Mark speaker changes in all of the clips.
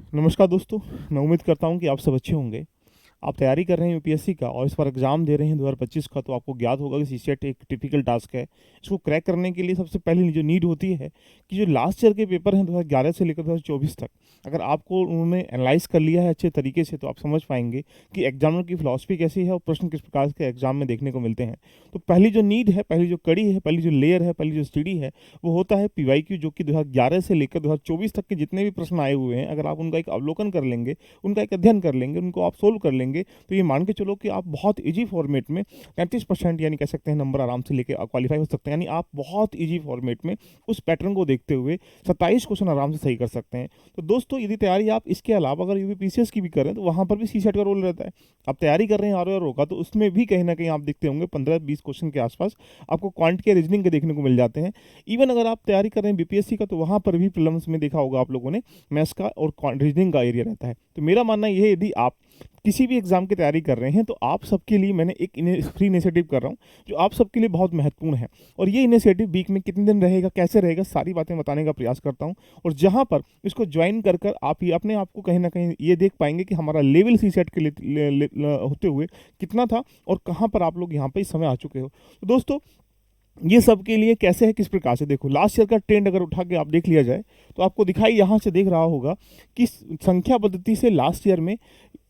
Speaker 1: नमस्कार दोस्तों। मैं उम्मीद करता हूं कि आप सब अच्छे होंगे। आप तैयारी कर रहे हैं यूपीएससी का और इस बार एग्जाम दे रहे हैं 2025 का, तो आपको ज्ञात होगा कि सीसेट एक टिपिकल टास्क है। इसको क्रैक करने के लिए सबसे पहले जो नीड होती है कि जो लास्ट ईयर के पेपर हैं 2011 से लेकर 2024 तक, अगर आपको उन्होंने एनालाइज कर लिया है अच्छे तरीके से, तो आप समझ पाएंगे कि एग्जामिनर की फिलॉसफी कैसी है और प्रश्न किस प्रकार के एग्जाम में देखने को मिलते हैं। तो पहली जो नीड है, पहली जो कड़ी है, पहली जो लेयर है, पहली जो स्टडी है, वो होता है पीवाईक्यू, जो कि 2011 से लेकर 2024 तक के जितने भी प्रश्न आए हुए हैं, अगर आप उनका एक अवलोकन कर लेंगे, उनका एक अध्ययन कर लेंगे, उनको आप सोल्व कर लेंगे, तो ये मान के चलो कि आप बहुत इजी फॉर्मेट में 35% यानी कह सकते हैं नंबर आराम से लेके क्वालिफाई हो सकते हैं। यानी आप बहुत इजी फॉर्मेट में उस पैटर्न को देखते हुए 27 क्वेश्चन आराम से सही कर सकते हैं। तो दोस्तों, यदि तैयारी आप इसके अलावा अगर यूपीपीसीएस की भी करें, तो वहाँ पर भी सीसेट का रोल रहता है। आप तैयारी कर रहे हैं आरओ का, तो उसमें भी कहीं ना कहीं आप देखते होंगे 15-20 क्वेश्चन के आसपास आपको क्वांट के रीजनिंग के देखने को मिल जाते हैं। इवन अगर आप तैयारी कर रहे हैं बीपीएससी का, तो वहाँ पर भी प्रीलिम्स में देखा होगा आप लोगों ने, मैथ्स का और रीजनिंग का एरिया रहता है। तो मेरा मानना यह है, यदि आप किसी भी एग्जाम की तैयारी कर रहे हैं, तो आप सबके लिए मैंने एक फ्री इनिशिएटिव कर रहा हूँ जो आप सबके लिए बहुत महत्वपूर्ण है। और ये इनिशिएटिव वीक में कितने दिन रहेगा, कैसे रहेगा, सारी बातें बताने का प्रयास करता हूँ। और जहाँ पर इसको ज्वाइन कर कर आप ही अपने आप को कहीं ना कहीं ये देख पाएंगे कि हमारा लेवल सी सेट के होते हुए कितना था और कहाँ पर आप लोग यहाँ पर इस समय आ चुके हो। तो दोस्तों, ये सब के लिए कैसे है, किस प्रकार से, देखो लास्ट ईयर का ट्रेंड अगर उठा के आप देख लिया जाए, तो आपको दिखाई यहाँ से देख रहा होगा कि संख्या पद्धति से लास्ट ईयर में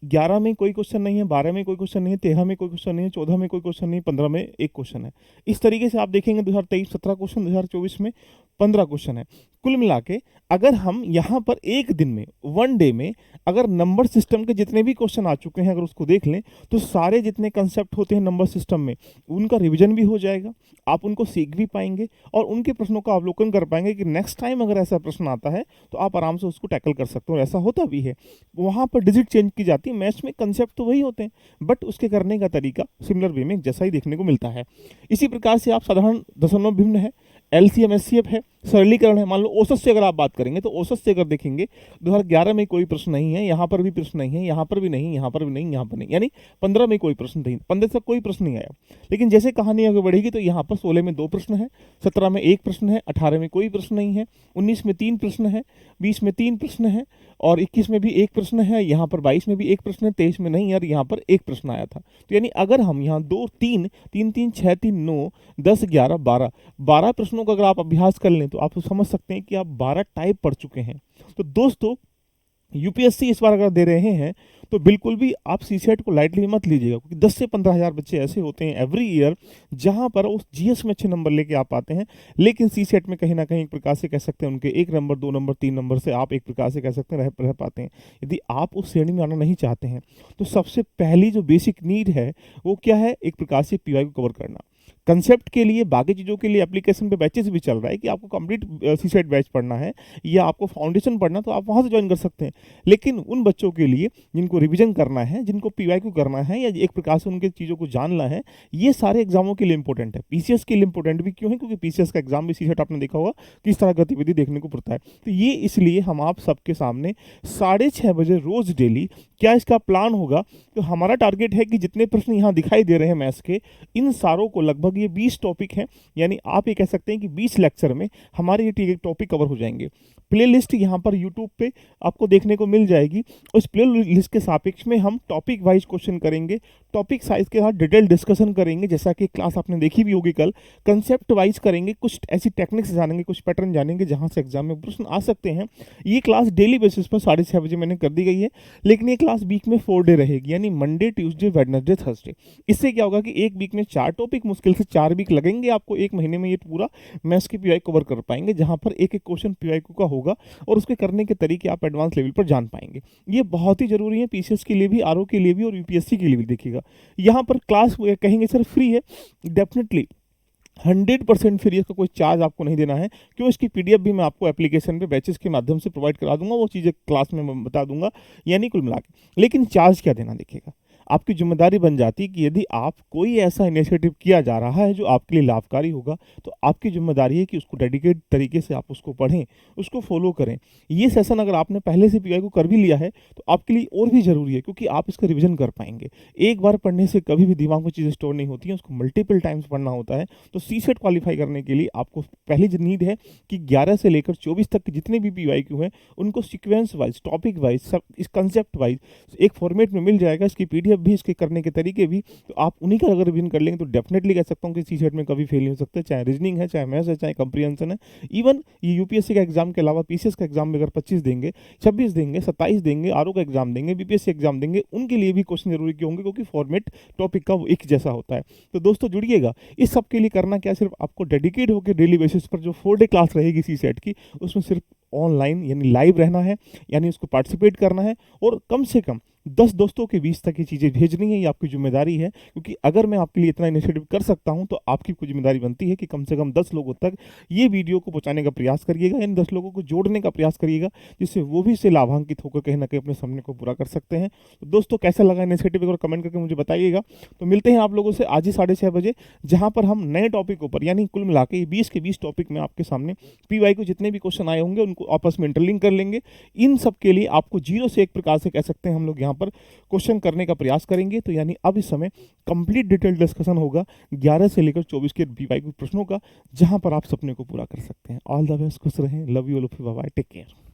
Speaker 1: 11 में कोई क्वेश्चन नहीं है, 12 में कोई क्वेश्चन नहीं है, 13 में कोई क्वेश्चन नहीं है, 14 में कोई क्वेश्चन नहीं है, 15 में एक क्वेश्चन है। इस तरीके से आप देखेंगे 2023 17 क्वेश्चन, 2024 में 15 क्वेश्चन है। कुल मिला के अगर हम यहाँ पर एक दिन में, वन डे में, अगर नंबर सिस्टम के जितने भी क्वेश्चन आ चुके हैं अगर उसको देख लें, तो सारे जितने कंसेप्ट होते हैं नंबर सिस्टम में, उनका रिविजन भी हो जाएगा, आप उनको सीख भी पाएंगे और उनके प्रश्नों का अवलोकन कर पाएंगे कि नेक्स्ट टाइम अगर ऐसा प्रश्न आता है तो आप आराम से उसको टैकल कर सकते हो। और ऐसा होता भी है, वहाँ पर डिजिट चेंज की जाती है। मैथ्स में कंसेप्ट तो वही होते हैं, बट उसके करने का तरीका सिमिलर वे में जैसा ही देखने को मिलता है। इसी प्रकार से आप साधारण दशमलव भिन्न है, एलसीएम एचसीएफ है, सरलीकरण है। मान लो औसत से अगर आप बात करेंगे, तो औसत से अगर देखेंगे 2011 में कोई प्रश्न नहीं है, यहाँ पर भी प्रश्न नहीं है, यहाँ पर भी नहीं, यहाँ पर भी नहीं, यहाँ पर नहीं, यानी 15 में कोई प्रश्न नहीं, 15 से कोई प्रश्न नहीं आया। लेकिन जैसे कहानी आगे बढ़ेगी, तो यहाँ पर 16 में 2 प्रश्न है, 17 में 1 प्रश्न है, 18 में कोई प्रश्न नहीं है, 19 में 3 प्रश्न है, 20 में 3 प्रश्न है, और 21 में भी 1 प्रश्न है, यहाँ पर 22 में भी 1 प्रश्न है, 23 में नहीं, और यहाँ पर 1 प्रश्न आया था। तो यानी अगर हम यहाँ 2 3 3 3 6 3 9 10 11 12 प्रश्नों का अगर आप अभ्यास कर लें, तो आप समझ सकते हैं कि आप 12 टाइप पढ़ चुके हैं। तो दोस्तों, यूपीएससी इस बार अगर दे रहे हैं, तो बिल्कुल भी आप सीसेट को लाइटली मत लीजिएगा, क्योंकि 10 से 15 हज़ार बच्चे ऐसे होते हैं एवरी ईयर जहां पर उस जीएस में अच्छे नंबर लेके आप आते हैं, लेकिन सीसेट में कहीं ना कहीं एक प्रकार से कह सकते हैं उनके 1 नंबर 2 नंबर 3 नंबर से आप एक प्रकार से कह सकते हैं रह पाते हैं। यदि आप उस श्रेणी में आना नहीं चाहते हैं, तो सबसे पहली जो बेसिक नीड है वो क्या है, एक प्रकार से पीवाई को कवर करना। कंसेप्ट के लिए, बाकी चीज़ों के लिए एप्लीकेशन पे बैचेस भी चल रहा है कि आपको कंप्लीट सीसेट बैच पढ़ना है या आपको फाउंडेशन पढ़ना, तो आप वहाँ से ज्वाइन कर सकते हैं। लेकिन उन बच्चों के लिए जिनको रिवीजन करना है, जिनको पीवाईक्यू करना है, या एक प्रकार से उनके चीज़ों को जानना है, ये सारे एग्जामों के लिए इंपॉर्टेंट है। पीसीएस के लिए इंपॉर्टेंट भी क्यों है, क्योंकि पीसीएस का एग्जाम भी सीसेट आपने देखा होगा किस तरह गतिविधि देखने को पड़ता है। तो ये इसलिए हम आप सबके सामने 6:30 बजे रोज डेली क्या इसका प्लान होगा। तो हमारा टारगेट है कि जितने प्रश्न यहाँ दिखाई दे रहे हैं मैथ्स के, इन सारों को, लगभग ये 20 टॉपिक हैं, यानी आप ये कह सकते हैं कि 20 लेक्चर में हमारे ये टॉपिक कवर हो जाएंगे। प्ले लिस्ट यहाँ पर यूट्यूब पे आपको देखने को मिल जाएगी। उस प्ले लिस्ट के सापेक्ष में हम टॉपिक वाइज क्वेश्चन करेंगे, टॉपिक साइज के साथ डिटेल डिस्कशन करेंगे, जैसा कि क्लास आपने देखी भी होगी कल। कंसेप्ट वाइज करेंगे, कुछ ऐसी टेक्निक्स जानेंगे, कुछ पैटर्न जानेंगे जहाँ से एग्जाम में प्रश्न आ सकते हैं। ये क्लास डेली बेसिस पर 6:30 बजे मैंने कर दी गई है, लेकिन ये क्लास वीक में 4 डे रहेगी, यानी मंडे ट्यूसडे वेडनेसडे थर्सडे। इससे क्या होगा कि एक वीक में 4 टॉपिक, मुश्किल से 4 वीक लगेंगे आपको, एक महीने में ये पूरा मैथ्स की पीवाई कवर कर पाएंगे, जहाँ पर एक एक क्वेश्चन पीवाई का होगा और उसके करने के तरीके आप एडवांस लेवल पर जान पाएंगे। ये बहुत ही जरूरी है, पीसीएस के लिए भी, आरओ के लिए भी और यूपीएससी के लिए भी। देखिएगा यहाँ पर क्लास कहेंगे सर फ्री है, डेफिनेटली 100% फ्री है, इसका कोई चार्ज आपको नहीं देना है। क्यों, इसकी पीडीएफ भी मैं आपको एप्लीकेशन पे बैचेस के माध्यम से प्रोवाइड करा दूंगा, वो चीज़ें क्लास में मैं बता दूंगा, यानी कुल मिला के। लेकिन चार्ज क्या देना, देखिएगा आपकी जिम्मेदारी बन जाती है कि यदि आप कोई ऐसा इनिशिएटिव किया जा रहा है जो आपके लिए लाभकारी होगा, तो आपकी जिम्मेदारी है कि उसको डेडिकेट तरीके से आप उसको पढ़ें, उसको फॉलो करें। ये सेशन अगर आपने पहले से पीवाई को कर भी लिया है, तो आपके लिए और भी ज़रूरी है, क्योंकि आप इसका रिवीजन कर पाएंगे। एक बार पढ़ने से कभी भी दिमाग में चीज़ें स्टोर नहीं होती हैं, उसको मल्टीपल टाइम्स पढ़ना होता है। तो सीसेट क्वालिफाई करने के लिए आपको पहली जो नीड है कि 11 से लेकर 24 तक के जितने भी पीवाईक्यू हैं, उनको सीक्वेंस वाइज, टॉपिक वाइज, सब इस कंसेप्ट वाइज एक फॉर्मेट में मिल जाएगा। इसकी पीडीएफ भी, इसके करने के तरीके भी, तो आप उन्हीं का अगर रिवीजन कर लेंगे तो डेफिनेटली कह सकता हूँ कि सीसेट में कभी फेल नहीं हो सकते। चाहे रीजनिंग है, चाहे मैथ्स है, चाहे कंप्रीहेंशन है। इवन ये यूपीएससी का एग्जाम के अलावा पीसीएस का एग्जाम में अगर 25 देंगे, 26 देंगे, 27 देंगे, आरओ का एग्जाम देंगे, बीपीएससी एग्जाम देंगे, उनके लिए भी क्वेश्चन जरूरी क्यों होंगे, क्योंकि फॉर्मेट टॉपिक का वो एक जैसा होता है। तो दोस्तों जुड़िएगा। इस सब के लिए करना क्या, सिर्फ आपको डेडिकेट होकर डेली बेसिस पर जो 4 डे क्लास रहेगी सीसेट की, उसमें सिर्फ ऑनलाइन यानी लाइव रहना है, यानी उसको पार्टिसिपेट करना है, और कम से कम 10 दोस्तों के बीच तक ये चीज़ें भेजनी है। ये आपकी जिम्मेदारी है, क्योंकि अगर मैं आपके लिए इतना इनिशिएटिव कर सकता हूं, तो आपकी कुछ जिम्मेदारी बनती है कि कम से कम 10 लोगों तक ये वीडियो को पहुंचाने का प्रयास करिएगा, इन 10 लोगों को जोड़ने का प्रयास करिएगा, जिससे वो भी इससे लाभान्वित होकर कहीं ना कहीं अपने सपने को पूरा कर सकते हैं। तो दोस्तों कैसा लगा इनिशिएटिव, एक बार कमेंट करके मुझे बताइएगा। तो मिलते हैं आप लोगों से आज ही 6:30 बजे, जहां पर हम नए टॉपिकों पर, यानी कुल मिला के 20 के 20 टॉपिक में आपके सामने पीवाई को जितने भी क्वेश्चन आए होंगे उनको आपस में इंटरलिंक कर लेंगे। इन सब के लिए आपको 0 से 1 प्रकार से कह सकते हैं हम लोग यहाँ पर क्वेश्चन करने का प्रयास करेंगे। तो यानी अब इस समय कंप्लीट डिटेल डिस्कशन होगा 11 से लेकर 24 के पीवाई प्रश्नों का, जहां पर आप सपने को पूरा कर सकते हैं। ऑल द बेस्ट, खुश रहें, love you all of you, bye bye, take care.